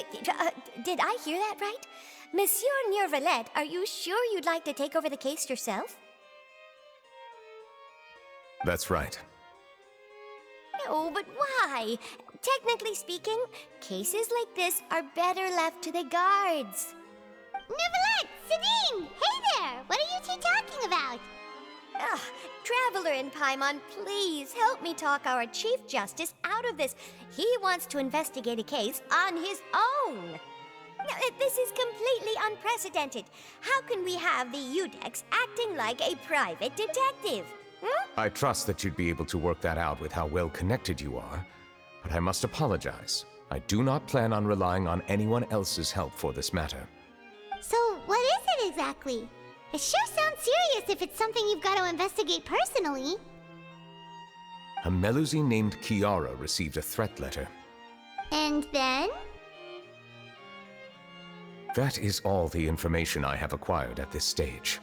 Wait, did I hear that right? Monsieur Neuvillete, are you sure you'd like to take over the case yourself? That's right. No, but why? Technically speaking, cases like this are better left to the guards. Neuvillete! Sidine! Hey there! What are you two talking about? Ugh, Traveler in Paimon, please help me talk our Chief Justice out of this. He wants to investigate a case on his own. Now, this is completely unprecedented. How can we have the Udex acting like a private detective? I trust that you'd be able to work that out with how well connected you are, but I must apologize. I do not plan on relying on anyone else's help for this matter. So, what is it exactly? It sure sounds serious if it's something you've got to investigate personally. A Melusine named Kiara received a threat letter. And then? That is all the information I have acquired at this stage.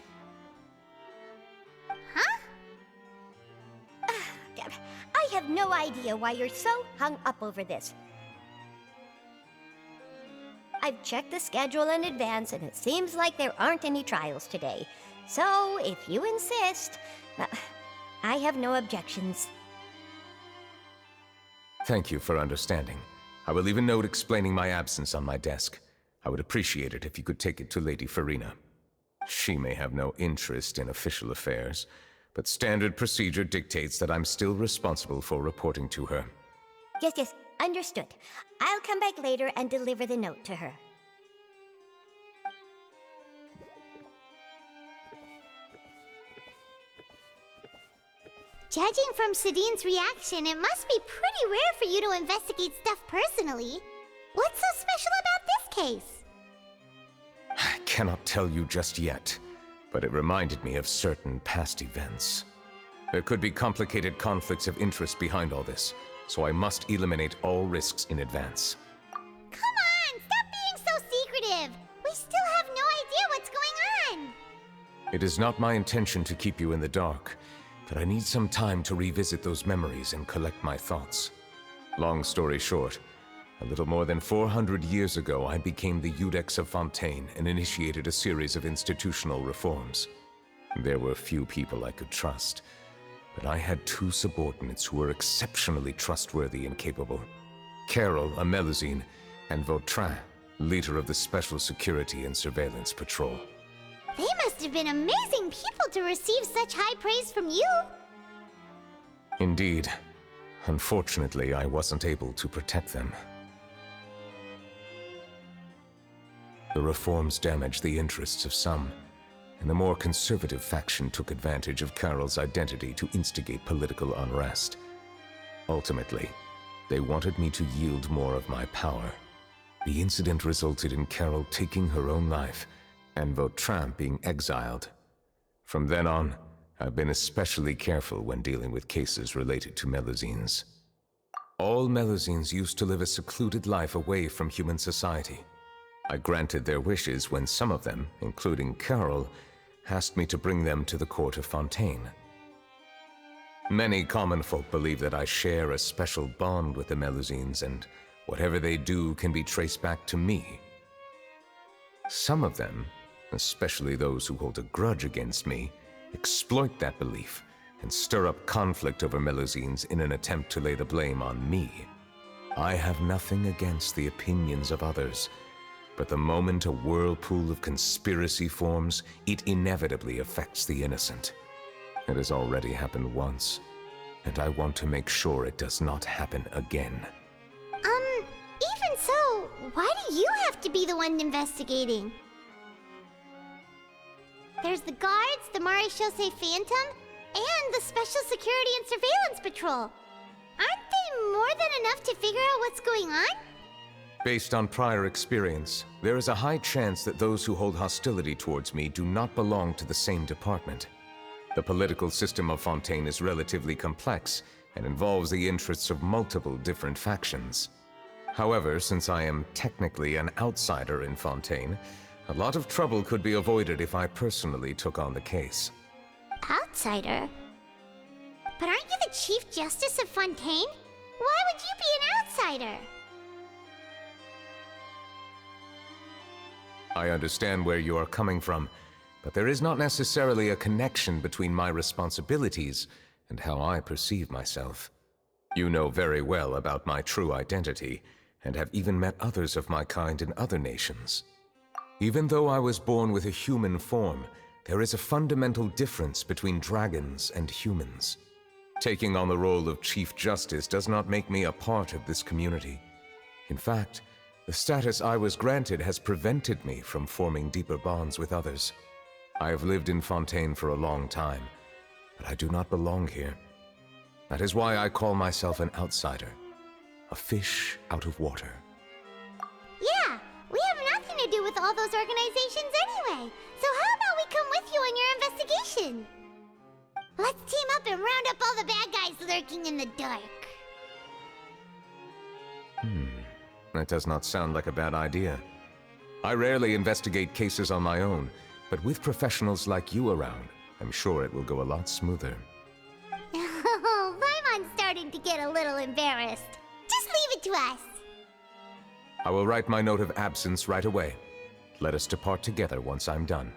Huh? I have no idea why you're so hung up over this. I've checked the schedule in advance, and it seems like there aren't any trials today. So, if you insist, I have no objections. Thank you for understanding. I will leave a note explaining my absence on my desk. I would appreciate it if you could take it to Lady Farina. She may have no interest in official affairs, but standard procedure dictates that I'm still responsible for reporting to her. Yes, understood. I'll come back later and deliver the note to her. Judging from Sidine's reaction, it must be pretty rare for you to investigate stuff personally. What's so special about this case? I cannot tell you just yet, but it reminded me of certain past events. There could be complicated conflicts of interest behind all this, so I must eliminate all risks in advance. Come on, stop being so secretive! We still have no idea what's going on! It is not my intention to keep you in the dark, but I need some time to revisit those memories and collect my thoughts. Long story short, a little more than 400 years ago, I became the Udex of Fontaine and initiated a series of institutional reforms. There were few people I could trust, but I had two subordinates who were exceptionally trustworthy and capable. Carol, a Melusine, and Vautrin, leader of the Special Security and Surveillance Patrol. They must have been amazing people to receive such high praise from you! Indeed. Unfortunately, I wasn't able to protect them. The reforms damaged the interests of some, and the more conservative faction took advantage of Carol's identity to instigate political unrest. Ultimately, they wanted me to yield more of my power. The incident resulted in Carol taking her own life, and Vautrin being exiled. From then on, I've been especially careful when dealing with cases related to Melusines. All Melusines used to live a secluded life away from human society. I granted their wishes when some of them, including Carol, asked me to bring them to the court of Fontaine. Many common folk believe that I share a special bond with the Melusines, and whatever they do can be traced back to me. Some of them, especially those who hold a grudge against me, exploit that belief and stir up conflict over Melusines in an attempt to lay the blame on me. I have nothing against the opinions of others, but the moment a whirlpool of conspiracy forms, it inevitably affects the innocent. It has already happened once, and I want to make sure it does not happen again. Even so, why do you have to be the one investigating? There's the guards, the Maréchaussée Phantom, and the Special Security and Surveillance Patrol. Aren't they more than enough to figure out what's going on? Based on prior experience, there is a high chance that those who hold hostility towards me do not belong to the same department. The political system of Fontaine is relatively complex and involves the interests of multiple different factions. However, since I am technically an outsider in Fontaine, a lot of trouble could be avoided if I personally took on the case. Outsider? But aren't you the Chief Justice of Fontaine? Why would you be an outsider? I understand where you are coming from, but there is not necessarily a connection between my responsibilities and how I perceive myself. You know very well about my true identity, and have even met others of my kind in other nations. Even though I was born with a human form, there is a fundamental difference between dragons and humans. Taking on the role of Chief Justice does not make me a part of this community. In fact, the status I was granted has prevented me from forming deeper bonds with others. I have lived in Fontaine for a long time, but I do not belong here. That is why I call myself an outsider, a fish out of water. Yeah, we have nothing to do with all those organizations anyway. So how about we come with you on your investigation? Let's team up and round up all the bad guys lurking in the dark. That does not sound like a bad idea. I rarely investigate cases on my own, but with professionals like you around, I'm sure it will go a lot smoother. Oh, Paimon's starting to get a little embarrassed. Just leave it to us. I will write my note of absence right away. Let us depart together once I'm done.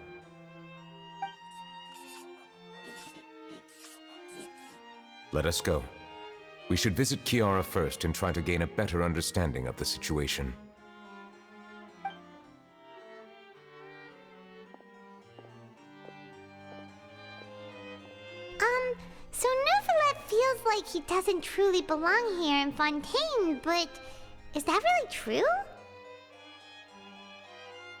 Let us go. We should visit Kiara first and try to gain a better understanding of the situation. So Neuvillete feels like he doesn't truly belong here in Fontaine, but is that really true?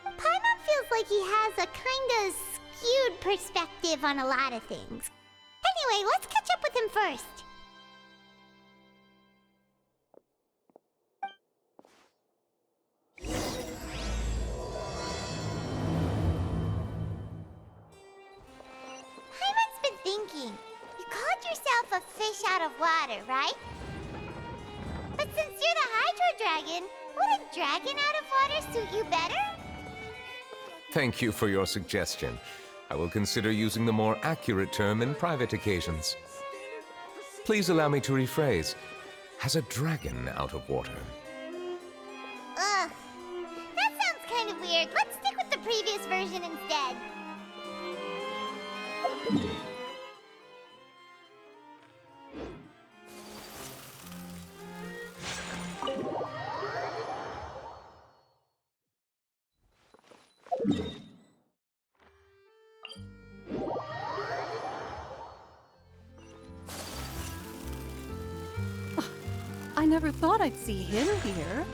Paimon feels like he has a kinda skewed perspective on a lot of things. Anyway, let's catch up with him first. Paimon's been thinking. You called yourself a fish out of water, right? But since you're the Hydro Dragon, would a dragon out of water suit you better? Thank you for your suggestion. I will consider using the more accurate term in private occasions. Please allow me to rephrase. Has a dragon out of water? Ugh. That sounds kind of weird. Let's stick with the previous version instead. I never thought I'd see him here.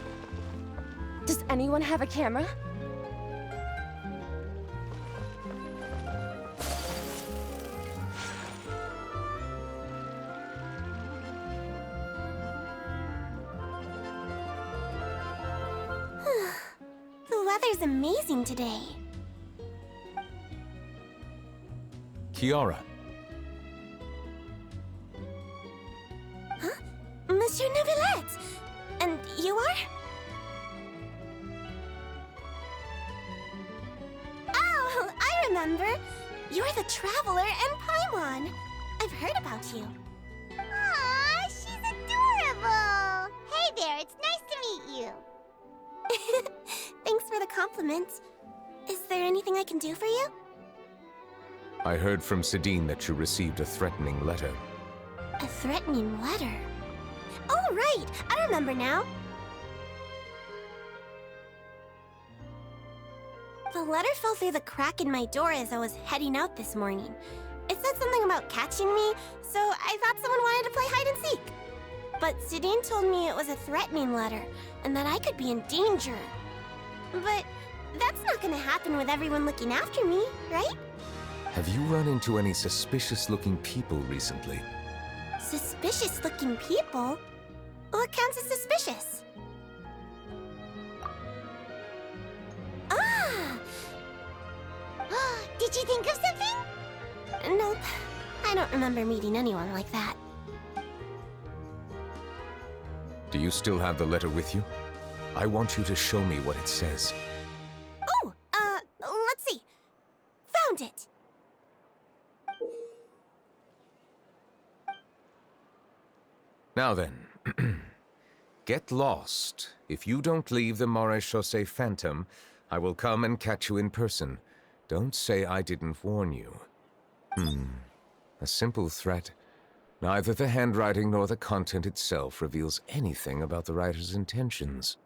Does anyone have a camera? The weather's amazing today. Kiara. Monsieur Neuvillete! And you are? Oh, I remember. You're the Traveler and Paimon. I've heard about you. Aw, she's adorable! Hey there, it's nice to meet you. Thanks for the compliment. Is there anything I can do for you? I heard from Sidine that you received a threatening letter. A threatening letter? Oh, right! I remember now. The letter fell through the crack in my door as I was heading out this morning. It said something about catching me, so I thought someone wanted to play hide and seek. But Sidine told me it was a threatening letter, and that I could be in danger. But that's not gonna happen with everyone looking after me, right? Have you run into any suspicious-looking people recently? Suspicious-looking people? What counts as suspicious? Ah! Did you think of something? Nope. I don't remember meeting anyone like that. Do you still have the letter with you? I want you to show me what it says. Oh, let's see. Found it. Now then, get lost. If you don't leave the Maréchaussée Phantom, I will come and catch you in person. Don't say I didn't warn you. A simple threat. Neither the handwriting nor the content itself reveals anything about the writer's intentions.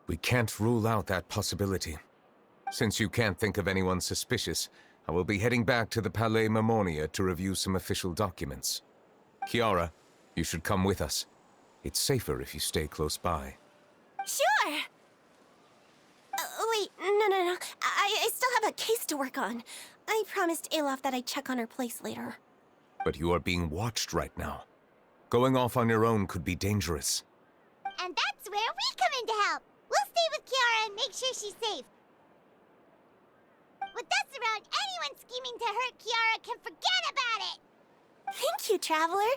We can't rule out that possibility. Since you can't think of anyone suspicious, I will be heading back to the Palais Mermonia to review some official documents. Kiara, you should come with us. It's safer if you stay close by. Sure! Wait, no. I still have a case to work on. I promised Alof that I'd check on her place later. But you are being watched right now. Going off on your own could be dangerous. And that's where we come in to help. We'll stay with Kiara and make sure she's safe. With us around, anyone scheming to hurt Kiara can forget about it! Thank you, Traveler.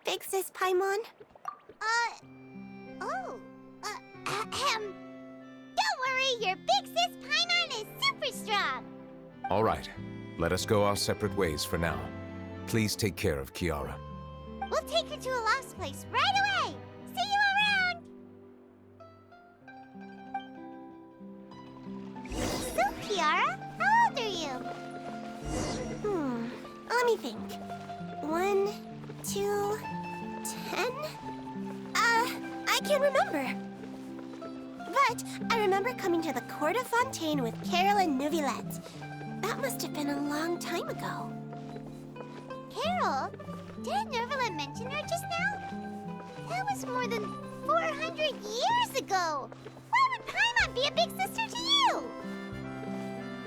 Big Sis Paimon. Don't worry, your big sis Paimon is super strong! All right, let us go our separate ways for now. Please take care of Kiara. We'll take her to a lost place right away! See you around! So, Kiara, how old are you? Let me think. 1, 2, 10? I can't remember. But I remember coming to the Court of Fontaine with Carol and Neuvillete. That must have been a long time ago. Carol? Didn't Neuvillete mention her just now? That was more than 400 years ago! Why would Paimon be a big sister to you?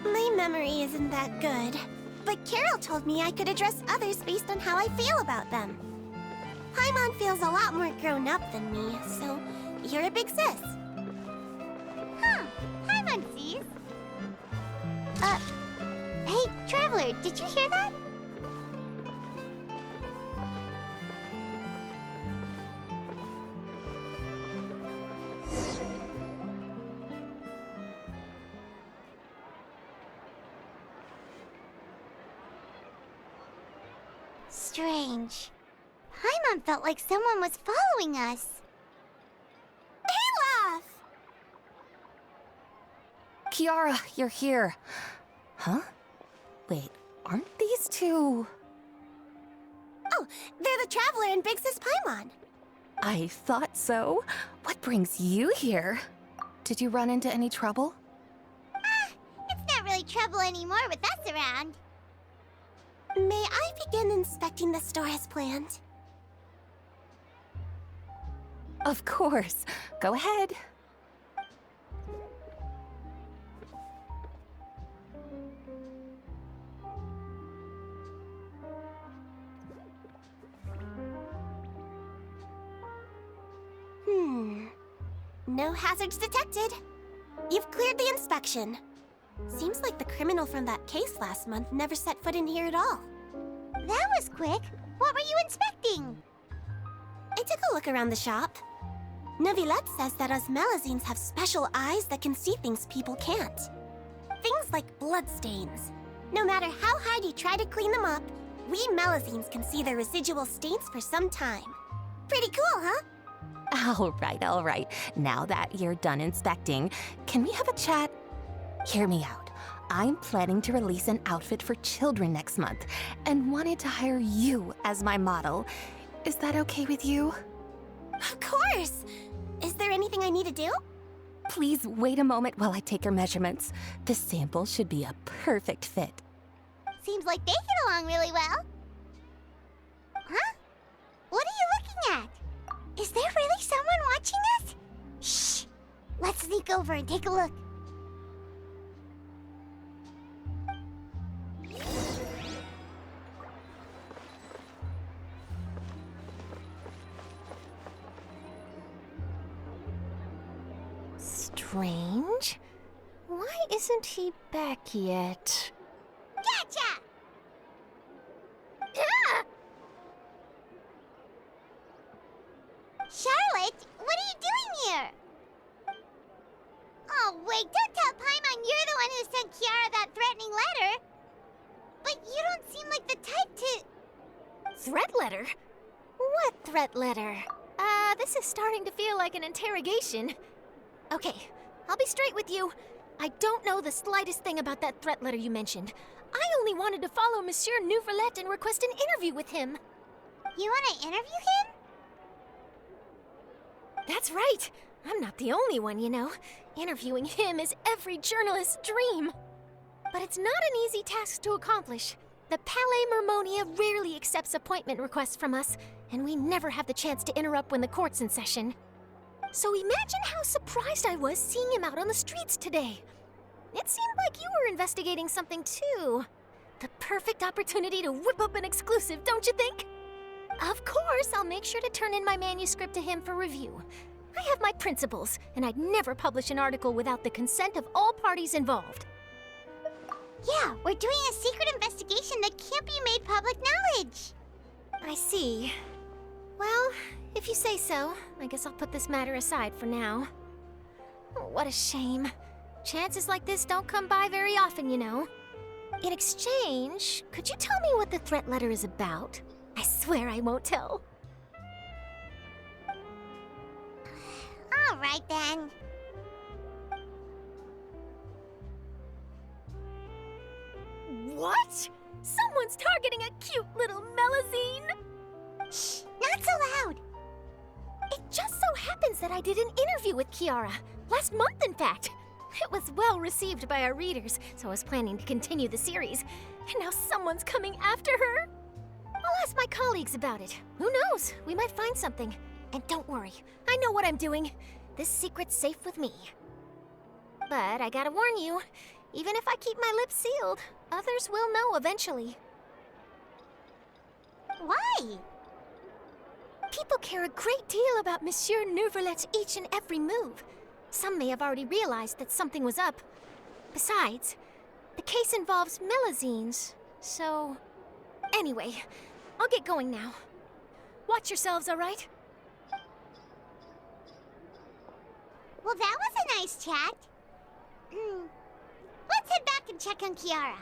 My memory isn't that good. But Carol told me I could address others based on how I feel about them. Paimon feels a lot more grown up than me, so you're a big sis. Huh, Paimon sees. Hey, Traveler, did you hear that? Strange. Paimon felt like someone was following us. Olaf! Kiara, you're here. Huh? Wait, aren't these two... Oh, they're the Traveler and Big Sis Paimon. I thought so. What brings you here? Did you run into any trouble? It's not really trouble anymore with us around. May I begin inspecting the store as planned? Of course. Go ahead. No hazards detected. You've cleared the inspection. Seems like the criminal from that case last month never set foot in here at all. That was quick. What were you inspecting? I took a look around the shop. Neuvillete says that us Melusines have special eyes that can see things people can't. Things like bloodstains. No matter how hard you try to clean them up, we Melusines can see the residual stains for some time. Pretty cool, huh? All right. Now that you're done inspecting, can we have a chat? Hear me out. I'm planning to release an outfit for children next month and wanted to hire you as my model. Is that okay with you? Of course! Is there anything I need to do? Please wait a moment while I take your measurements. The sample should be a perfect fit. Seems like they get along really well. Huh? What are you looking at? Is there really someone watching us? Shh! Let's sneak over and take a look. Strange. Why isn't he back yet? Gotcha! Charlotte, what are you doing here? Oh, wait, don't tell Paimon you're the one who sent Kiara that threatening letter. But you don't seem like the type to... Threat letter? What threat letter? This is starting to feel like an interrogation. Okay, I'll be straight with you. I don't know the slightest thing about that threat letter you mentioned. I only wanted to follow Monsieur Neuvillete and request an interview with him. You want to interview him? That's right. I'm not the only one, you know. Interviewing him is every journalist's dream. But it's not an easy task to accomplish. The Palais Mermonia rarely accepts appointment requests from us, and we never have the chance to interrupt when the court's in session. So imagine how surprised I was seeing him out on the streets today. It seemed like you were investigating something too. The perfect opportunity to whip up an exclusive, don't you think? Of course, I'll make sure to turn in my manuscript to him for review. I have my principles, and I'd never publish an article without the consent of all parties involved. Yeah, we're doing a secret investigation that can't be made public knowledge. I see. Well, if you say so, I guess I'll put this matter aside for now. Oh, what a shame. Chances like this don't come by very often, you know. In exchange, could you tell me what the threat letter is about? I swear I won't tell. All right, then. What? Someone's targeting a cute little Melusine? Shh, not so loud. It just so happens that I did an interview with Kiara. Last month, in fact. It was well received by our readers, so I was planning to continue the series. And now someone's coming after her? I'll ask my colleagues about it. Who knows? We might find something. And don't worry, I know what I'm doing. This secret's safe with me. But I gotta warn you, even if I keep my lips sealed, others will know eventually. Why? People care a great deal about Monsieur Neuvillette's each and every move. Some may have already realized that something was up. Besides, the case involves Melusines, so... Anyway, I'll get going now. Watch yourselves, all right? Well, that was a nice chat. Let's head back and check on Kiara.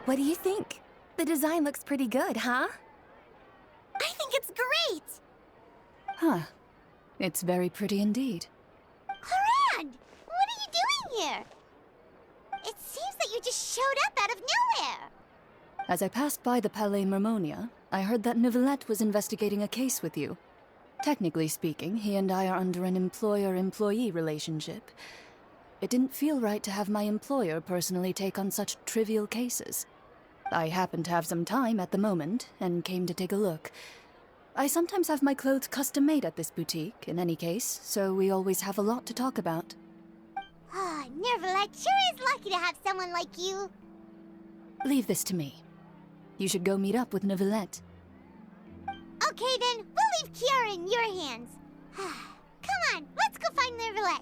What do you think? The design looks pretty good, huh? I think it's great! Huh. It's very pretty indeed. Haran! What are you doing here? It seems that you just showed up out of nowhere. As I passed by the Palais Mermonia, I heard that Neuvillete was investigating a case with you. Technically speaking, he and I are under an employer-employee relationship. It didn't feel right to have my employer personally take on such trivial cases. I happened to have some time at the moment, and came to take a look. I sometimes have my clothes custom-made at this boutique, in any case, so we always have a lot to talk about. Ah, Neuvillete sure is lucky to have someone like you. Leave this to me. You should go meet up with Neuvillete. Okay then, we'll leave Kiara in your hands. Come on, let's go find Neuvillete.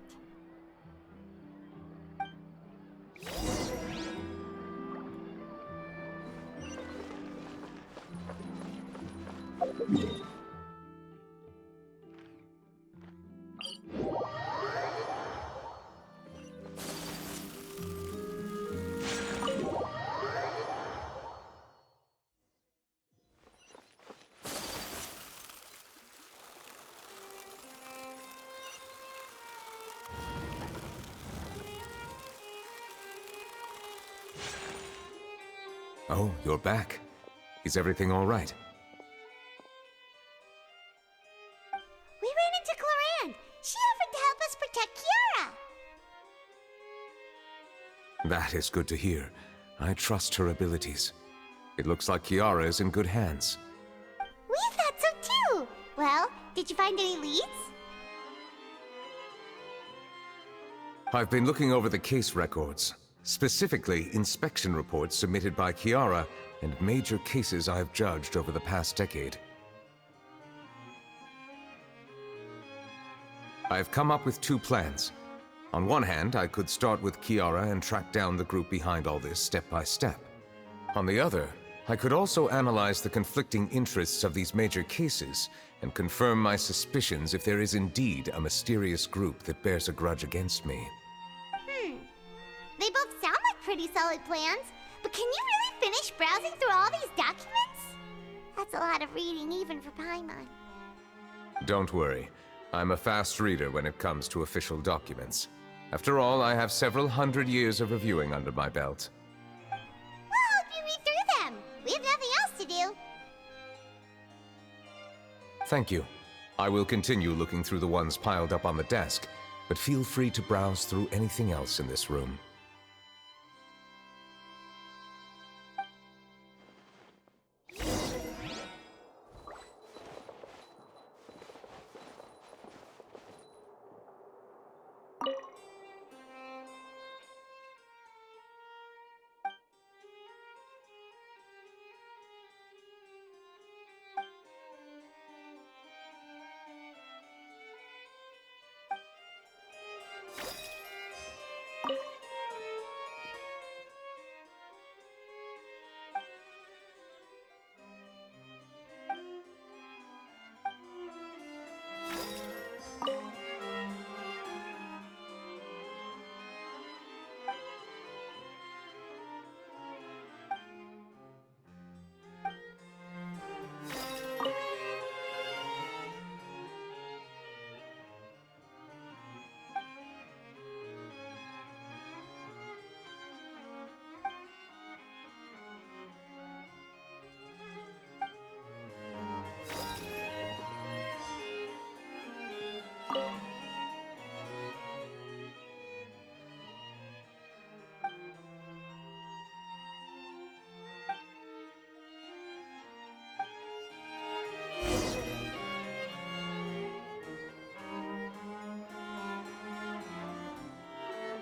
Oh, you're back. Is everything all right? We ran into Cloran. She offered to help us protect Kiara. That is good to hear. I trust her abilities. It looks like Kiara is in good hands. We thought so too. Well, did you find any leads? I've been looking over the case records, specifically inspection reports submitted by Kiara and major cases I've judged over the past decade. I've come up with two plans. On one hand, I could start with Kiara and track down the group behind all this step by step. On the other, I could also analyze the conflicting interests of these major cases and confirm my suspicions if there is indeed a mysterious group that bears a grudge against me. They both sound like pretty solid plans, but can you really finish browsing through all these documents? That's a lot of reading even for Paimon. Don't worry. I'm a fast reader when it comes to official documents. After all, I have several hundred years of reviewing under my belt. We'll help you read through them. We have nothing else to do. Thank you. I will continue looking through the ones piled up on the desk, but feel free to browse through anything else in this room.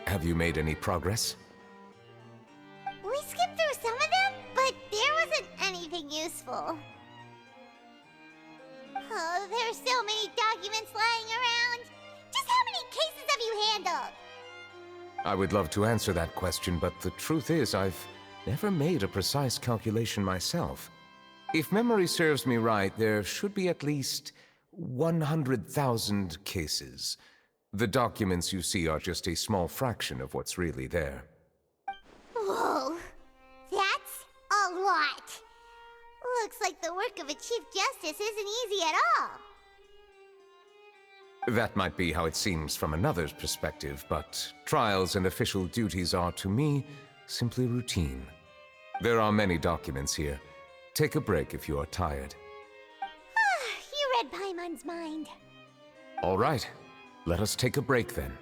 Have you made any progress? We skipped through some of them, but there wasn't anything useful. Oh, there's so many documents lying around. Just how many cases have you handled? I would love to answer that question, but the truth is I've never made a precise calculation myself. If memory serves me right, there should be at least 100,000 cases. The documents you see are just a small fraction of what's really there. Whoa, that's a lot. Looks like the work of a Chief Justice isn't easy at all. That might be how it seems from another's perspective, but trials and official duties are, to me, simply routine. There are many documents here. Take a break if you are tired. You read Paimon's mind. All right. Let us take a break then.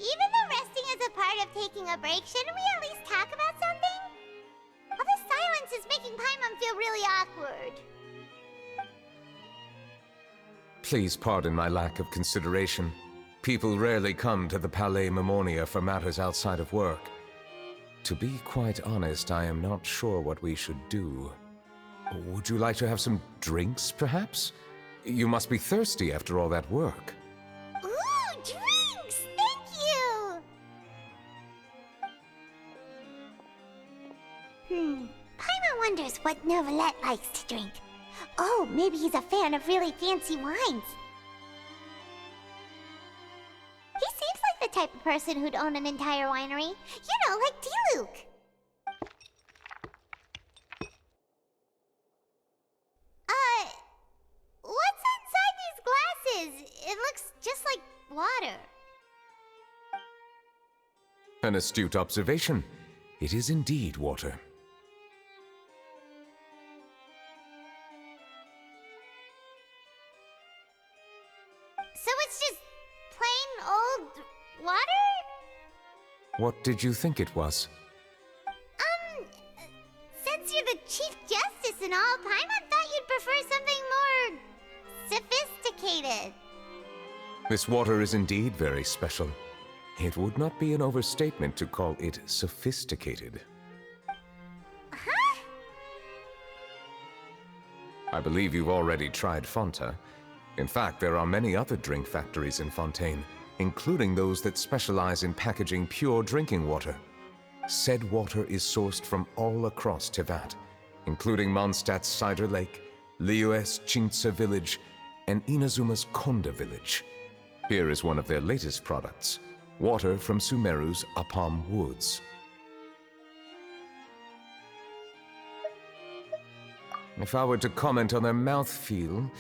Even though resting is a part of taking a break, shouldn't we at least talk about something? All this silence is making Paimon feel really awkward. Please pardon my lack of consideration. People rarely come to the Palais Mermonia for matters outside of work. To be quite honest, I am not sure what we should do. Would you like to have some drinks, perhaps? You must be thirsty after all that work. Ooh, drinks! Thank you! Paimon wonders what Neuvillete likes to drink. Oh, maybe he's a fan of really fancy wines. He seems like the type of person who'd own an entire winery. You know, like D-Luke. What's inside these glasses? It looks just like water. An astute observation. It is indeed water. So it's just plain old water? What did you think it was? Since you're the Chief Justice and all, Paimon thought you'd prefer something more sophisticated. This water is indeed very special. It would not be an overstatement to call it sophisticated. Huh? I believe you've already tried Fonta. In fact, there are many other drink factories in Fontaine, including those that specialize in packaging pure drinking water. Said water is sourced from all across Tevat, including Mondstadt's Cider Lake, Liyue's Chintsa village, and Inazuma's Konda village. Here is one of their latest products, water from Sumeru's Apam Woods. If I were to comment on their mouthfeel,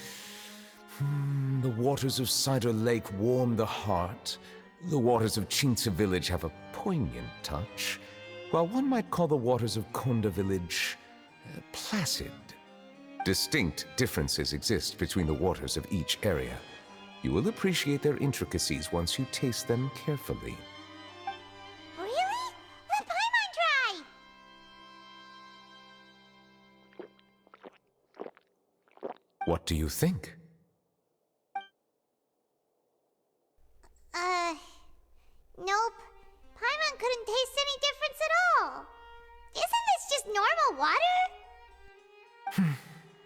the waters of Cider Lake warm the heart. The waters of Chintsa village have a poignant touch, while one might call the waters of Konda village placid. Distinct differences exist between the waters of each area. You will appreciate their intricacies once you taste them carefully. Really? Let Paimon try! What do you think? Nope. Paimon couldn't taste any difference at all. Isn't this just normal water?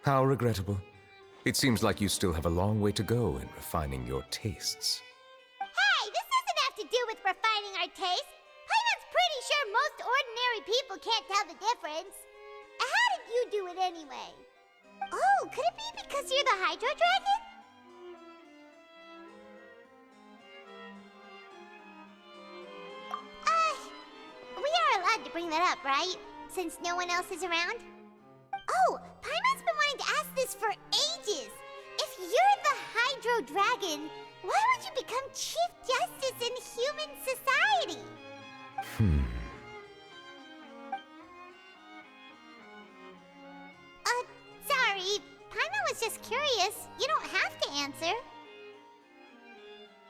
How regrettable. It seems like you still have a long way to go in refining your tastes. Hey, this doesn't have to do with refining our taste. Paimon's pretty sure most ordinary people can't tell the difference. How did you do it anyway? Oh, could it be because you're the Hydro Dragon? We are allowed to bring that up, right? Since no one else is around? Oh, Paimon's been wanting to ask this for ages. If you're the Hydro Dragon, why would you become Chief Justice in human society? Sorry. Paimon was just curious. You don't have to answer.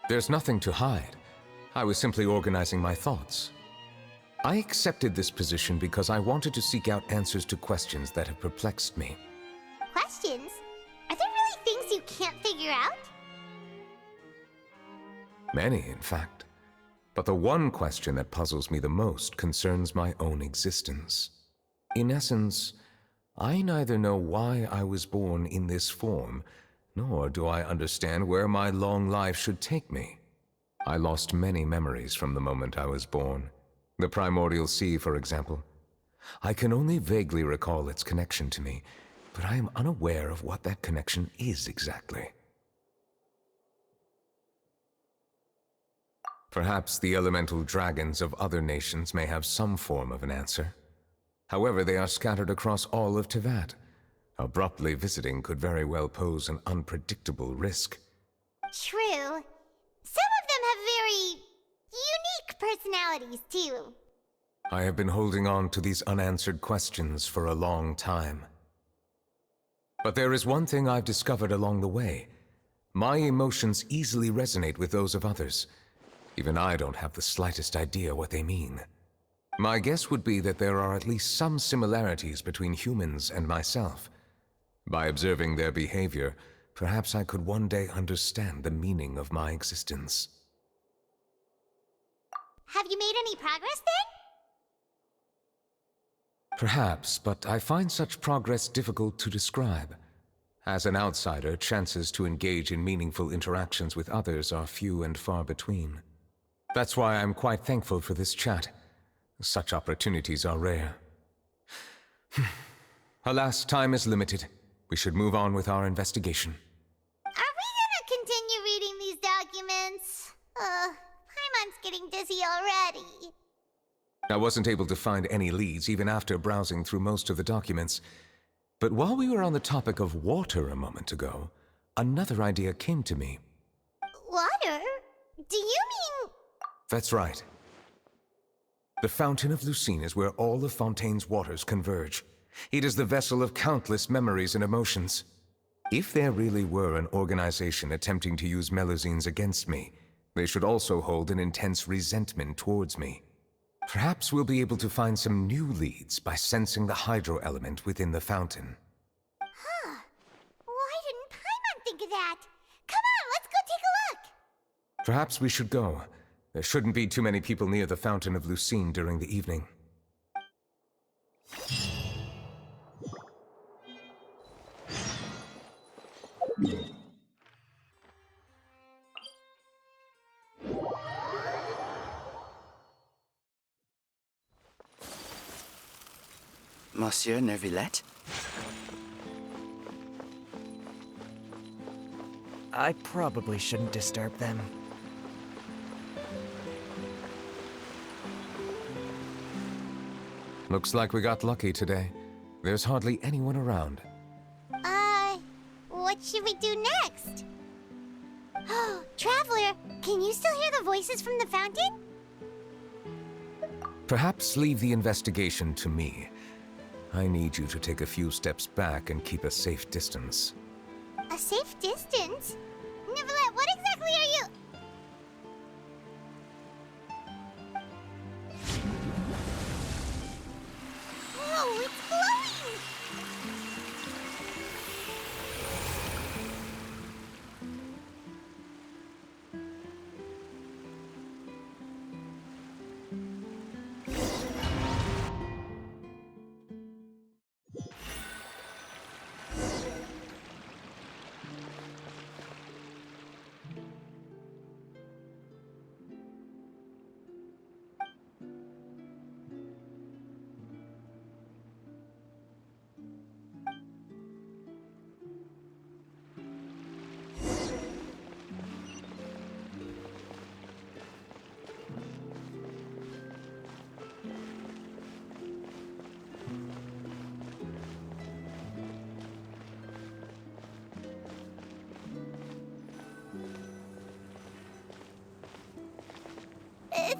There's nothing to hide. I was simply organizing my thoughts. I accepted this position because I wanted to seek out answers to questions that have perplexed me. Questions? Are there really things you can't figure out? Many, in fact. But the one question that puzzles me the most concerns my own existence. In essence, I neither know why I was born in this form, nor do I understand where my long life should take me. I lost many memories from the moment I was born. The primordial sea, for example. I can only vaguely recall its connection to me, but I am unaware of what that connection is exactly. Perhaps the elemental dragons of other nations may have some form of an answer. However, they are scattered across all of Tevat. Abruptly visiting could very well pose an unpredictable risk. True. Some of them have very unique personalities, too. I have been holding on to these unanswered questions for a long time. But there is one thing I've discovered along the way. My emotions easily resonate with those of others. Even I don't have the slightest idea what they mean. My guess would be that there are at least some similarities between humans and myself. By observing their behavior, perhaps I could one day understand the meaning of my existence. Have you made any progress then? Perhaps, but I find such progress difficult to describe. As an outsider, chances to engage in meaningful interactions with others are few and far between. That's why I'm quite thankful for this chat. Such opportunities are rare. Alas, time is limited. We should move on with our investigation. Are we gonna continue reading these documents? Paimon's getting dizzy already. I wasn't able to find any leads even after browsing through most of the documents. But while we were on the topic of water a moment ago, another idea came to me. Water? Do you mean... That's right. The Fountain of Lucine is where all of Fontaine's waters converge. It is the vessel of countless memories and emotions. If there really were an organization attempting to use Melusines against me, they should also hold an intense resentment towards me. Perhaps we'll be able to find some new leads by sensing the hydro element within the fountain. Huh. Why didn't Paimon think of that? Come on, let's go take a look! Perhaps we should go. There shouldn't be too many people near the Fountain of Lucine during the evening. Monsieur Neuvillete? I probably shouldn't disturb them. Looks like we got lucky today. There's hardly anyone around. What should we do next? Oh, Traveler, can you still hear the voices from the fountain? Perhaps leave the investigation to me. I need you to take a few steps back and keep a safe distance. A safe distance? Neuvillete, what exactly are you... Whoa, it's glowing!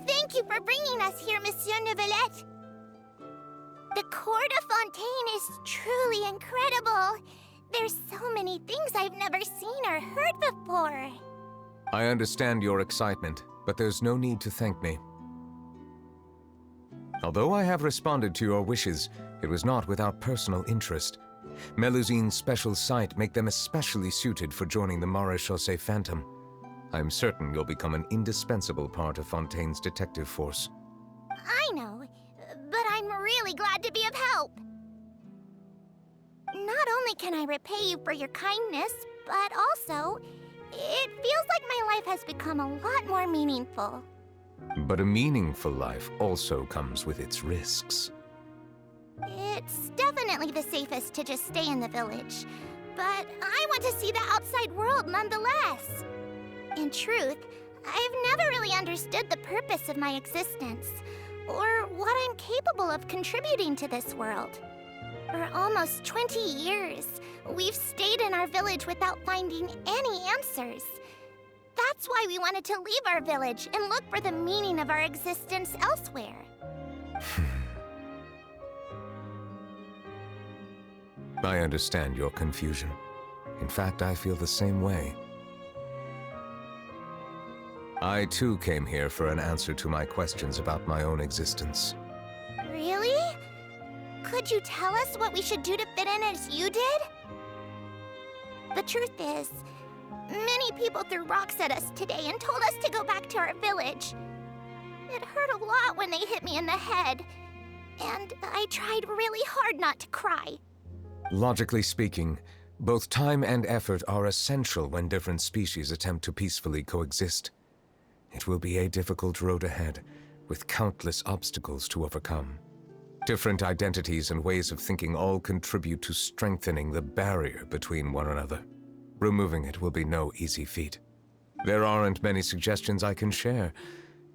Thank you for bringing us here, Monsieur Neuvillete. The Court of Fontaine is truly incredible. There's so many things I've never seen or heard before. I understand your excitement, but there's no need to thank me. Although I have responded to your wishes, it was not without personal interest. Melusine's special sight make them especially suited for joining the Marechaussee Phantom. I'm certain you'll become an indispensable part of Fontaine's detective force. I know, but I'm really glad to be of help. Not only can I repay you for your kindness, but also, it feels like my life has become a lot more meaningful. But a meaningful life also comes with its risks. It's definitely the safest to just stay in the village, but I want to see the outside world nonetheless. In truth, I've never really understood the purpose of my existence, or what I'm capable of contributing to this world. For almost 20 years, we've stayed in our village without finding any answers. That's why we wanted to leave our village and look for the meaning of our existence elsewhere. I understand your confusion. In fact, I feel the same way. I too came here for an answer to my questions about my own existence. Really? Could you tell us what we should do to fit in as you did? The truth is, many people threw rocks at us today and told us to go back to our village. It hurt a lot when they hit me in the head, and I tried really hard not to cry. Logically speaking, both time and effort are essential when different species attempt to peacefully coexist. It will be a difficult road ahead, with countless obstacles to overcome. Different identities and ways of thinking all contribute to strengthening the barrier between one another. Removing it will be no easy feat. There aren't many suggestions I can share,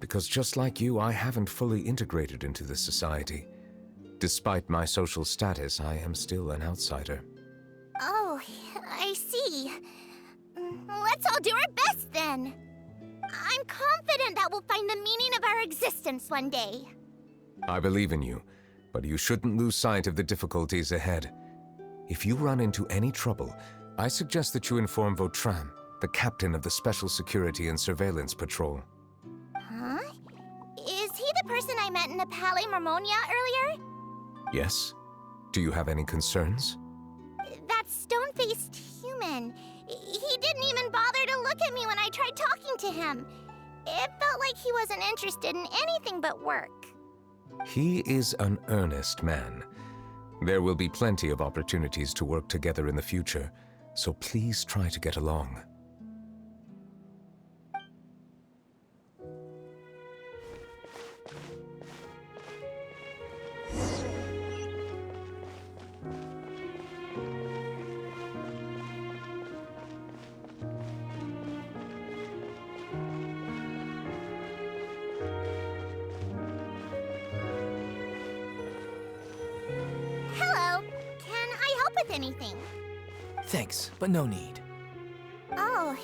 because just like you, I haven't fully integrated into this society. Despite my social status, I am still an outsider. Oh, I see. Let's all do our best then. I'm confident that we'll find the meaning of our existence one day. I believe in you, but you shouldn't lose sight of the difficulties ahead. If you run into any trouble, I suggest that you inform Vautrin, the captain of the Special Security and Surveillance Patrol. Huh? Is he the person I met in the Palais Marmonia earlier? Yes? Do you have any concerns? That stone-faced human. He didn't even bother to look at me when I tried talking to him. It felt like he wasn't interested in anything but work. He is an earnest man. There will be plenty of opportunities to work together in the future, so please try to get along. with anything. Thanks, but no need. Oh.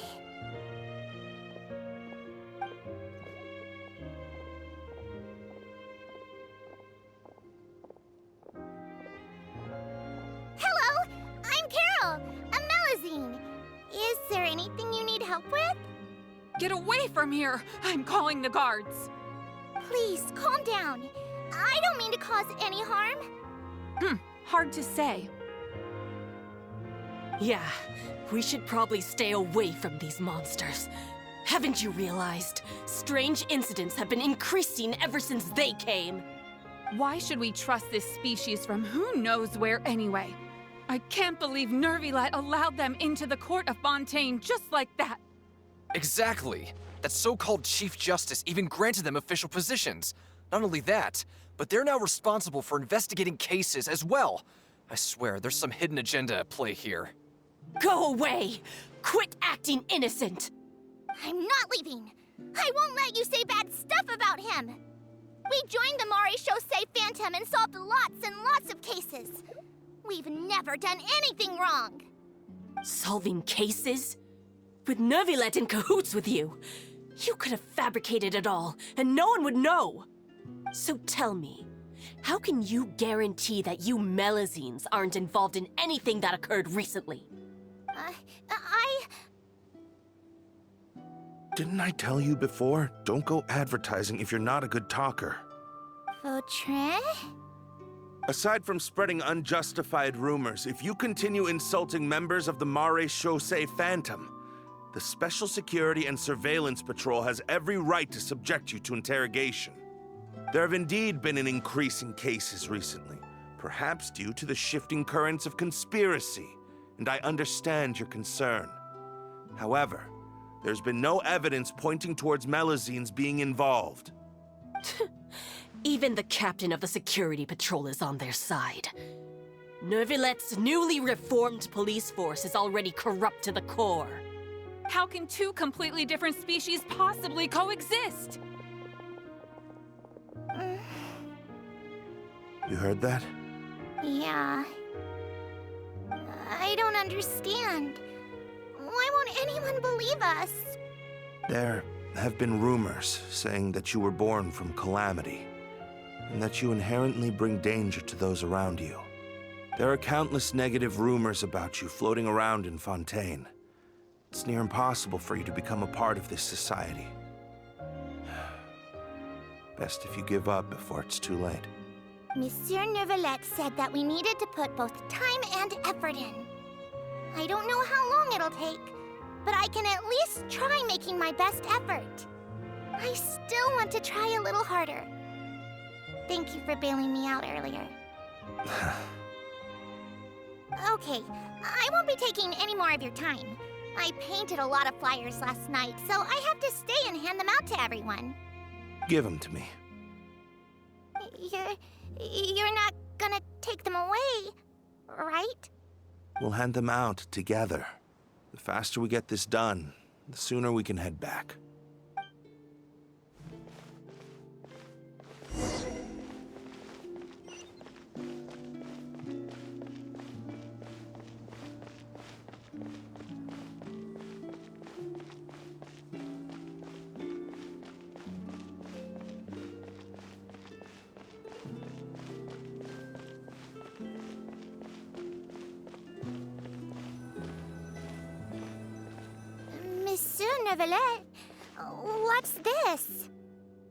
Hello, I'm Carol, a Melusine. Is there anything you need help with? Get away from here! I'm calling the guards! Please, calm down. I don't mean to cause any harm. Hard to say. Yeah, we should probably stay away from these monsters. Haven't you realized? Strange incidents have been increasing ever since they came. Why should we trust this species from who knows where anyway? I can't believe Neuvillete allowed them into the court of Fontaine just like that. Exactly. That so-called Chief Justice even granted them official positions. Not only that, but they're now responsible for investigating cases as well. I swear, there's some hidden agenda at play here. Go away! Quit acting innocent! I'm not leaving. I won't let you say bad stuff about him. We joined the Mare Chaussee Phantom and solved lots and lots of cases. We've never done anything wrong. Solving cases? With Neuvillete in cahoots with you? You could have fabricated it all, and no one would know. So tell me, how can you guarantee that you Melusines aren't involved in anything that occurred recently? Didn't I tell you before? Don't go advertising if you're not a good talker. Vautrin? Aside from spreading unjustified rumors, if you continue insulting members of the Mare Chaussee Phantom, the Special Security and Surveillance Patrol has every right to subject you to interrogation. There have indeed been an increase in cases recently, perhaps due to the shifting currents of conspiracy, and I understand your concern. However, there's been no evidence pointing towards Melusines being involved. Even the captain of the security patrol is on their side. Neuvillette's newly reformed police force is already corrupt to the core. How can two completely different species possibly coexist? You heard that? Yeah. I don't understand. Why won't anyone believe us? There have been rumors saying that you were born from calamity, and that you inherently bring danger to those around you. There are countless negative rumors about you floating around in Fontaine. It's near impossible for you to become a part of this society. Best if you give up before it's too late. Monsieur Neuvillete said that we needed to put both time and effort in. I don't know how long it'll take, but I can at least try making my best effort. I still want to try a little harder. Thank you for bailing me out earlier. Okay, I won't be taking any more of your time. I painted a lot of flyers last night, so I have to stay and hand them out to everyone. Give them to me. You're not gonna take them away, right? We'll hand them out together. The faster we get this done, the sooner we can head back. Monsieur Neuvillete, what's this?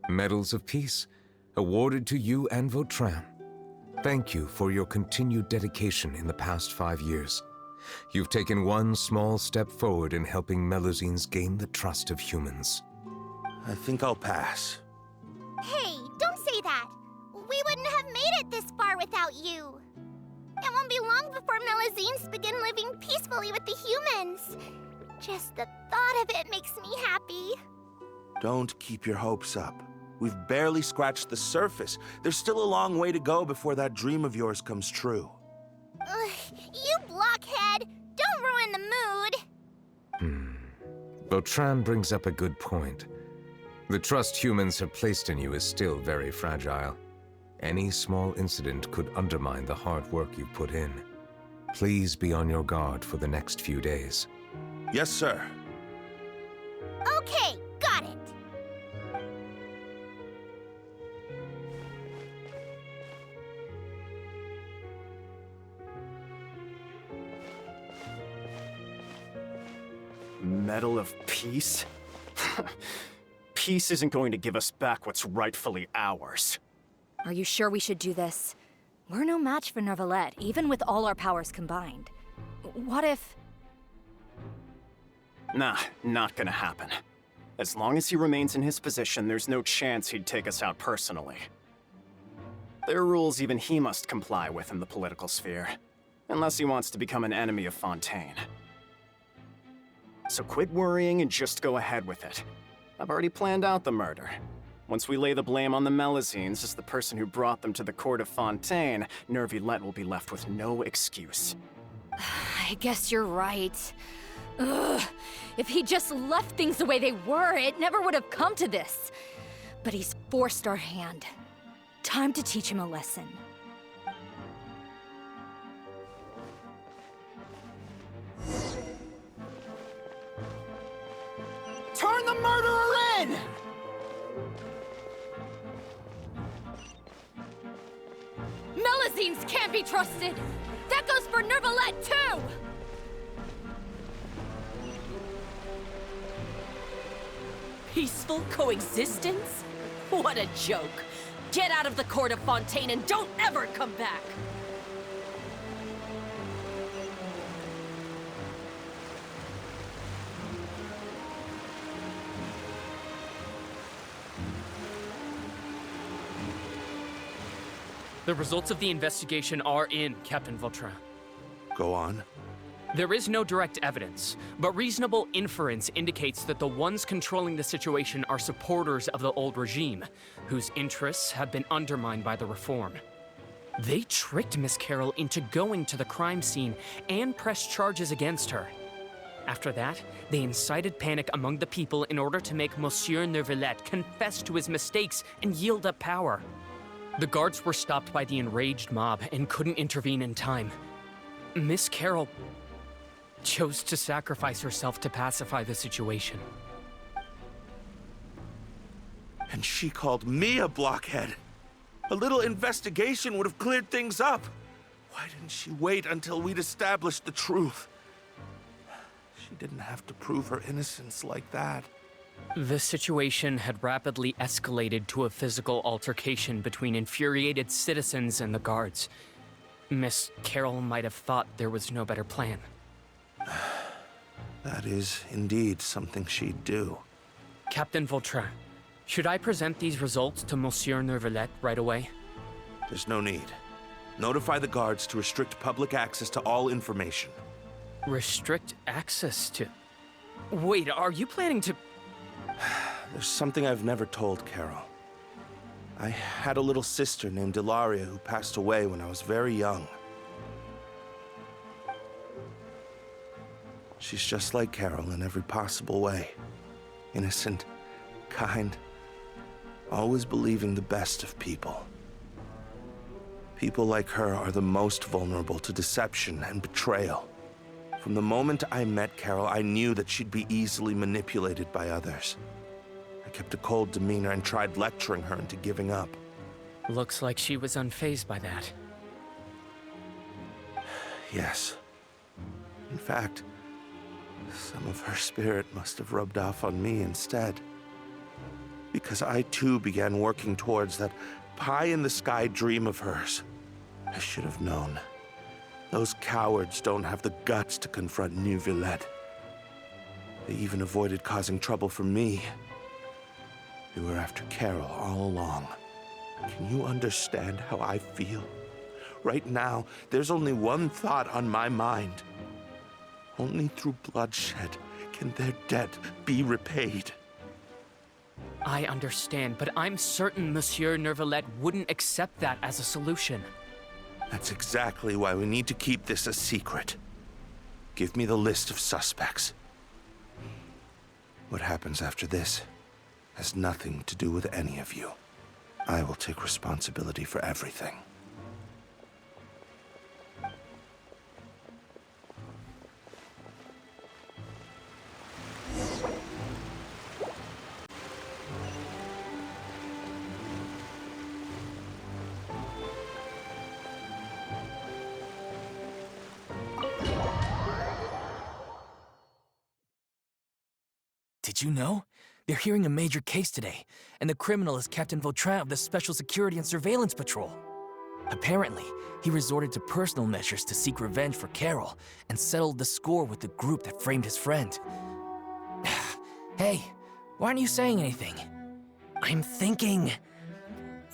Medals of Peace, awarded to you and Vautrin. Thank you for your continued dedication in the past 5 years. You've taken one small step forward in helping Melusines gain the trust of humans. I think I'll pass. Hey, don't say that. We wouldn't have made it this far without you. It won't be long before Melusines begin living peacefully with the humans. Just the thought of it makes me happy. Don't keep your hopes up. We've barely scratched the surface. There's still a long way to go before that dream of yours comes true. You blockhead! Don't ruin the mood! Vautrin brings up a good point. The trust humans have placed in you is still very fragile. Any small incident could undermine the hard work you've put in. Please be on your guard for the next few days. Yes, sir. Okay, got it. Medal of Peace? Peace isn't going to give us back what's rightfully ours. Are you sure we should do this? We're no match for Neuvillete, even with all our powers combined. What if... Nah, not gonna happen. As long as he remains in his position, there's no chance he'd take us out personally. There are rules even he must comply with in the political sphere, unless he wants to become an enemy of Fontaine. So quit worrying and just go ahead with it. I've already planned out the murder. Once we lay the blame on the Melusines as the person who brought them to the court of Fontaine, Neuvillete will be left with no excuse. I guess you're right. Ugh. If he just left things the way they were, it never would have come to this. But he's forced our hand. Time to teach him a lesson. Turn the murderer in! Melusines can't be trusted! That goes for Neuvillete, too! Peaceful coexistence? What a joke! Get out of the court of Fontaine and don't ever come back! The results of the investigation are in, Captain Vautrin. Go on. There is no direct evidence, but reasonable inference indicates that the ones controlling the situation are supporters of the old regime, whose interests have been undermined by the reform. They tricked Miss Carroll into going to the crime scene and pressed charges against her. After that, they incited panic among the people in order to make Monsieur Neuvillete confess to his mistakes and yield up power. The guards were stopped by the enraged mob and couldn't intervene in time. Miss Carroll chose to sacrifice herself to pacify the situation. And she called me a blockhead. A little investigation would have cleared things up. Why didn't she wait until we'd established the truth? She didn't have to prove her innocence like that. The situation had rapidly escalated to a physical altercation between infuriated citizens and the guards. Miss Carroll might have thought there was no better plan. That is indeed something she'd do. Captain Vautrin, should I present these results to Monsieur Neuvillete right away? There's no need. Notify the guards to restrict public access to all information. Restrict access to... Wait, are you planning to... There's something I've never told Carol. I had a little sister named Ilaria who passed away when I was very young. She's just like Carol in every possible way. Innocent, kind, always believing the best of people. People like her are the most vulnerable to deception and betrayal. From the moment I met Carol, I knew that she'd be easily manipulated by others. I kept a cold demeanor and tried lecturing her into giving up. Looks like she was unfazed by that. Yes. In fact, some of her spirit must have rubbed off on me instead. Because I too began working towards that pie-in-the-sky dream of hers. I should have known. Those cowards don't have the guts to confront Neuvillete. They even avoided causing trouble for me. They were after Carol all along. Can you understand how I feel? Right now, there's only one thought on my mind. Only through bloodshed can their debt be repaid. I understand, but I'm certain Monsieur Neuvillete wouldn't accept that as a solution. That's exactly why we need to keep this a secret. Give me the list of suspects. What happens after this has nothing to do with any of you. I will take responsibility for everything. Did you know? They're hearing a major case today, and the criminal is Captain Vautrin of the Special Security and Surveillance Patrol. Apparently, he resorted to personal measures to seek revenge for Carol and settled the score with the group that framed his friend. Hey, why aren't you saying anything? I'm thinking...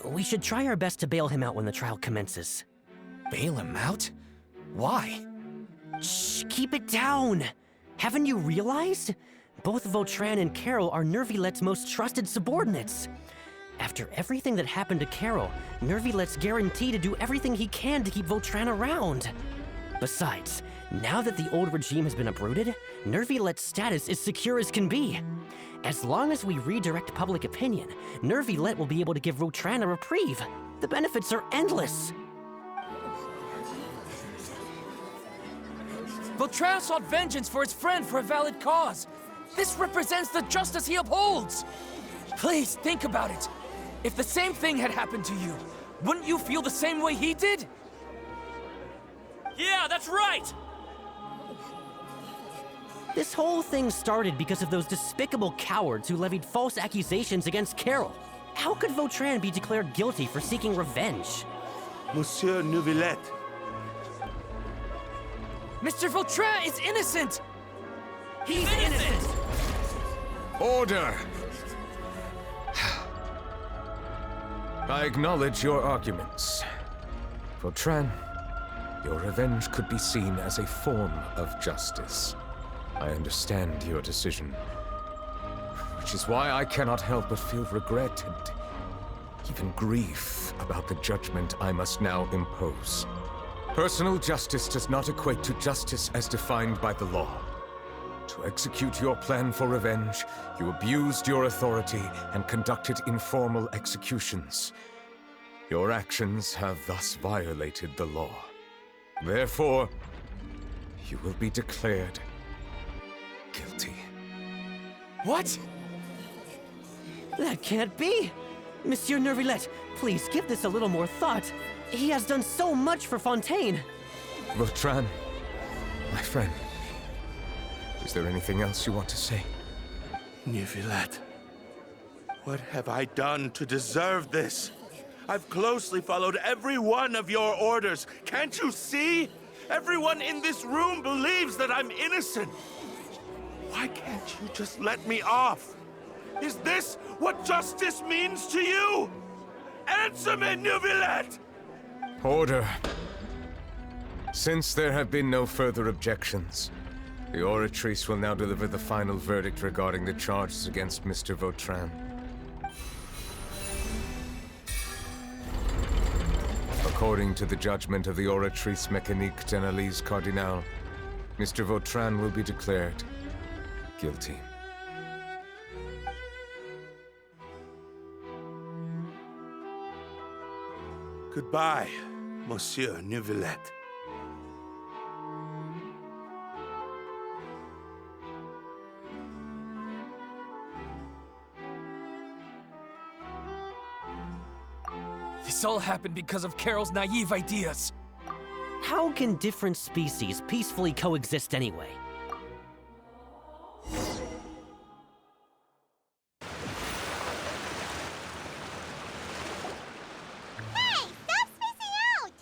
we should try our best to bail him out when the trial commences. Bail him out? Why? Shh, keep it down! Haven't you realized? Both Vautrin and Carol are Neuvillette's most trusted subordinates. After everything that happened to Carol, Neuvillette's guaranteed to do everything he can to keep Vautrin around. Besides, now that the old regime has been uprooted, Neuvillette's status is secure as can be. As long as we redirect public opinion, Neuvillete will be able to give Vautrin a reprieve. The benefits are endless. Vautrin sought vengeance for his friend for a valid cause. This represents the justice he upholds. Please, think about it. If the same thing had happened to you, wouldn't you feel the same way he did? Yeah, that's right! This whole thing started because of those despicable cowards who levied false accusations against Carol. How could Vautrin be declared guilty for seeking revenge? Monsieur Neuvillete. Mr. Vautrin is innocent! He's innocent! Order! I acknowledge your arguments. Vautrin, your revenge could be seen as a form of justice. I understand your decision, which is why I cannot help but feel regret and even grief about the judgment I must now impose. Personal justice does not equate to justice as defined by the law. To execute your plan for revenge, you abused your authority and conducted informal executions. Your actions have thus violated the law. Therefore, you will be declared guilty. What? That can't be! Monsieur Neuvillete, please give this a little more thought. He has done so much for Fontaine. Vautrin, my friend, is there anything else you want to say? Neuvillete, what have I done to deserve this? I've closely followed every one of your orders. Can't you see? Everyone in this room believes that I'm innocent. Why can't you just let me off? Is this what justice means to you? Answer me, Neuvillete! Order. Since there have been no further objections, the Oratrice will now deliver the final verdict regarding the charges against Mr. Vautrin. According to the judgment of the Oratrice Mécanique d'Analyse Cardinal, Mr. Vautrin will be declared guilty. Goodbye, Monsieur Neuvillete. This all happened because of Carol's naive ideas. How can different species peacefully coexist anyway? Hey, stop spacing out!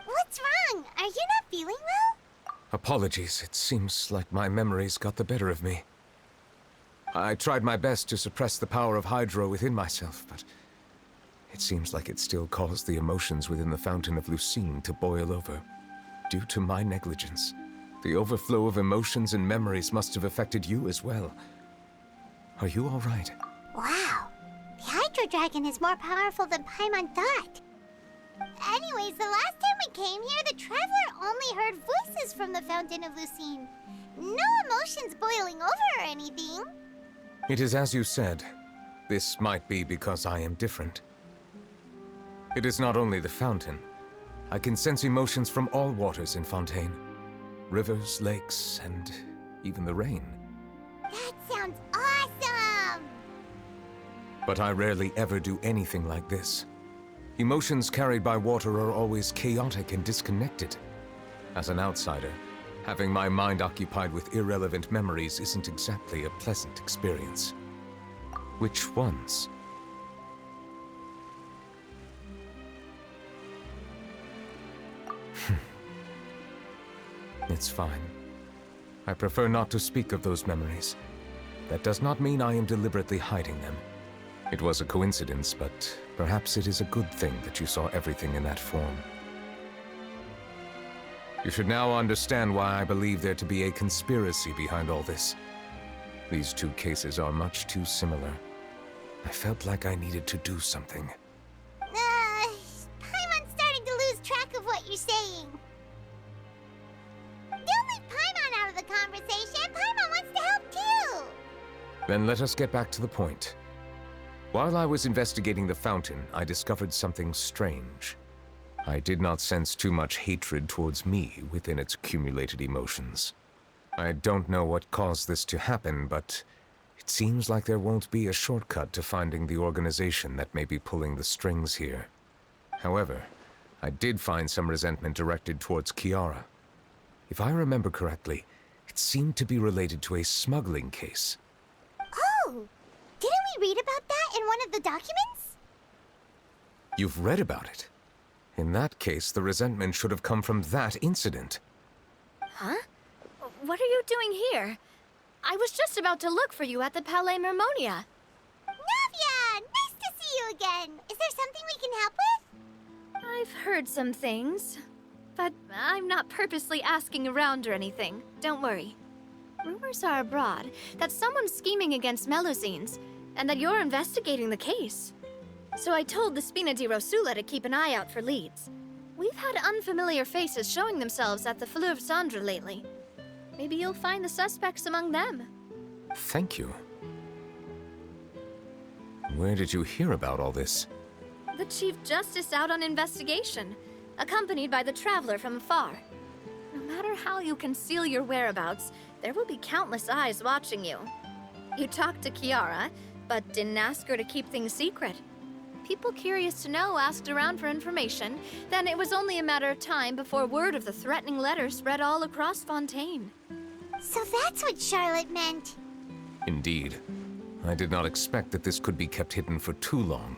What's wrong? Are you not feeling well? Apologies, it seems like my memories got the better of me. I tried my best to suppress the power of Hydro within myself, but it seems like it still caused the emotions within the Fountain of Lucine to boil over. Due to my negligence, the overflow of emotions and memories must have affected you as well. Are you all right? Wow. The Hydro Dragon is more powerful than Paimon thought. Anyways, the last time we came here, the Traveler only heard voices from the Fountain of Lucine. No emotions boiling over or anything. It is as you said. This might be because I am different. It is not only the fountain. I can sense emotions from all waters in Fontaine. Rivers, lakes, and even the rain. That sounds awesome! But I rarely ever do anything like this. Emotions carried by water are always chaotic and disconnected. As an outsider, Having my mind occupied with irrelevant memories isn't exactly a pleasant experience. Which ones? It's fine. I prefer not to speak of those memories. That does not mean I am deliberately hiding them. It was a coincidence, but perhaps it is a good thing that you saw everything in that form. You should now understand why I believe there to be a conspiracy behind all this. These two cases are much too similar. I felt like I needed to do something. Paimon's starting to lose track of what you're saying. Don't leave Paimon out of the conversation. Paimon wants to help too. Then let us get back to the point. While I was investigating the fountain, I discovered something strange. I did not sense too much hatred towards me within its accumulated emotions. I don't know what caused this to happen, but it seems like there won't be a shortcut to finding the organization that may be pulling the strings here. However, I did find some resentment directed towards Kiara. If I remember correctly, it seemed to be related to a smuggling case. Oh! Didn't we read about that in one of the documents? You've read about it? In that case, the resentment should have come from that incident. Huh? What are you doing here? I was just about to look for you at the Palais Mermonia. Navia! Nice to see you again! Is there something we can help with? I've heard some things, but I'm not purposely asking around or anything. Don't worry. Rumors are abroad that someone's scheming against Melusines, and that you're investigating the case. So I told the Spina di Rosula to keep an eye out for leads. We've had unfamiliar faces showing themselves at the Fleuve Cendre lately. Maybe you'll find the suspects among them. Thank you. Where did you hear about all this? The Chief Justice out on investigation, accompanied by the Traveler from afar. No matter how you conceal your whereabouts, there will be countless eyes watching you. You talked to Kiara, but didn't ask her to keep things secret. People curious to know asked around for information, then it was only a matter of time before word of the threatening letter spread all across Fontaine. So that's what Charlotte meant. Indeed. I did not expect that this could be kept hidden for too long,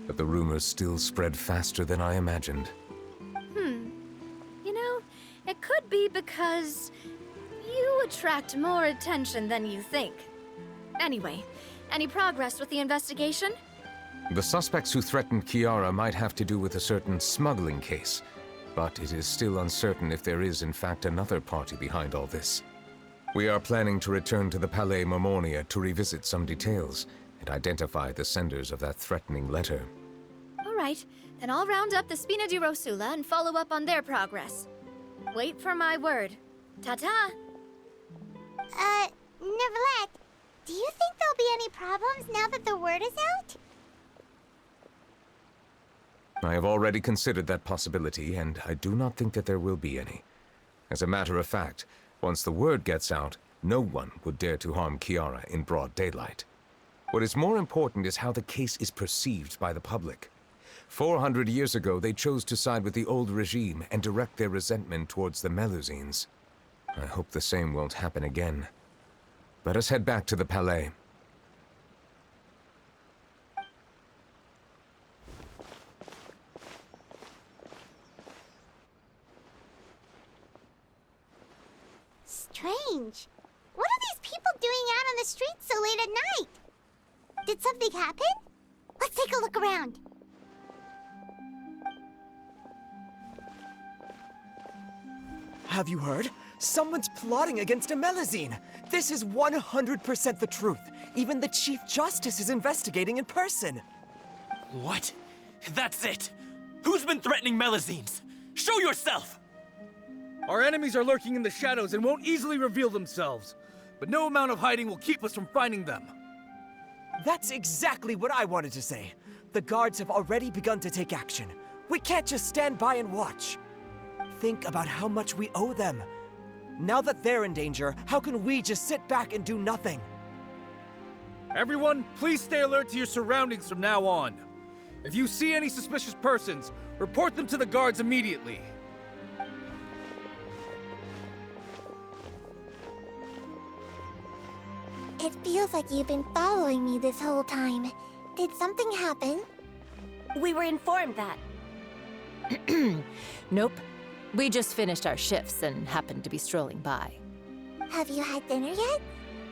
but the rumors still spread faster than I imagined. You know, it could be because you attract more attention than you think. Anyway, any progress with the investigation? The suspects who threatened Kiara might have to do with a certain smuggling case, but it is still uncertain if there is in fact another party behind all this. We are planning to return to the Palais Mermonia to revisit some details and identify the senders of that threatening letter. All right, then I'll round up the Spina di Rosula and follow up on their progress. Wait for my word. Ta-ta! Neuvillete, do you think there'll be any problems now that the word is out? I have already considered that possibility, and I do not think that there will be any. As a matter of fact, once the word gets out, no one would dare to harm Kiara in broad daylight. What is more important is how the case is perceived by the public. 400 years ago, they chose to side with the old regime and direct their resentment towards the Melusines. I hope the same won't happen again. Let us head back to the Palais. Strange. What are these people doing out on the streets so late at night? Did something happen? Let's take a look around. Have you heard? Someone's plotting against a Melusine. This is 100% the truth. Even the Chief Justice is investigating in person. What? That's it! Who's been threatening Melusines? Show yourself! Our enemies are lurking in the shadows and won't easily reveal themselves. But no amount of hiding will keep us from finding them. That's exactly what I wanted to say. The guards have already begun to take action. We can't just stand by and watch. Think about how much we owe them. Now that they're in danger, how can we just sit back and do nothing? Everyone, please stay alert to your surroundings from now on. If you see any suspicious persons, report them to the guards immediately. It feels like you've been following me this whole time. Did something happen? We were informed that. Nope. We just finished our shifts and happened to be strolling by. Have you had dinner yet?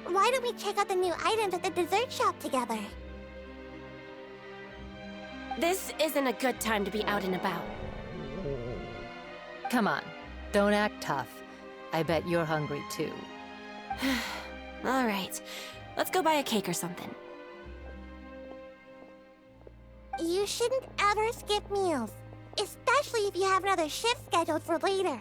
Why don't we check out the new items at the dessert shop together? This isn't a good time to be out and about. Come on, don't act tough. I bet you're hungry too. All right, let's go buy a cake or something. You shouldn't ever skip meals, especially if you have another shift scheduled for later.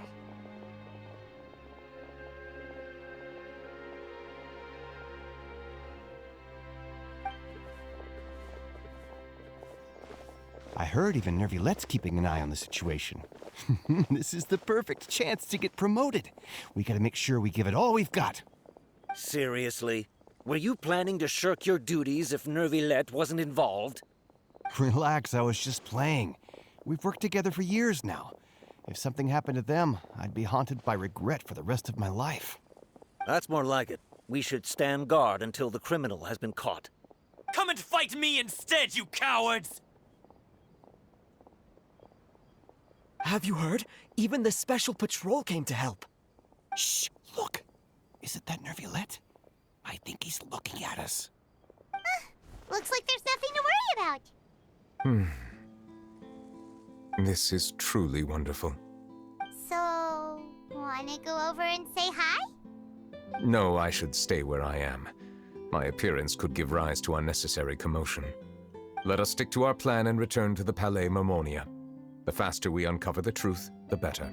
I heard even Neuvillette's keeping an eye on the situation. This is the perfect chance to get promoted. We gotta make sure we give it all we've got. Seriously? Were you planning to shirk your duties if Neuvillete wasn't involved? Relax, I was just playing. We've worked together for years now. If something happened to them, I'd be haunted by regret for the rest of my life. That's more like it. We should stand guard until the criminal has been caught. Come and fight me instead, you cowards! Have you heard? Even the Special Patrol came to help. Shh! Look! Is it that Neuvillette? I think he's looking at us. Looks like there's nothing to worry about. This is truly wonderful. So, wanna go over and say hi? No, I should stay where I am. My appearance could give rise to unnecessary commotion. Let us stick to our plan and return to the Palais Mermonia. The faster we uncover the truth, the better.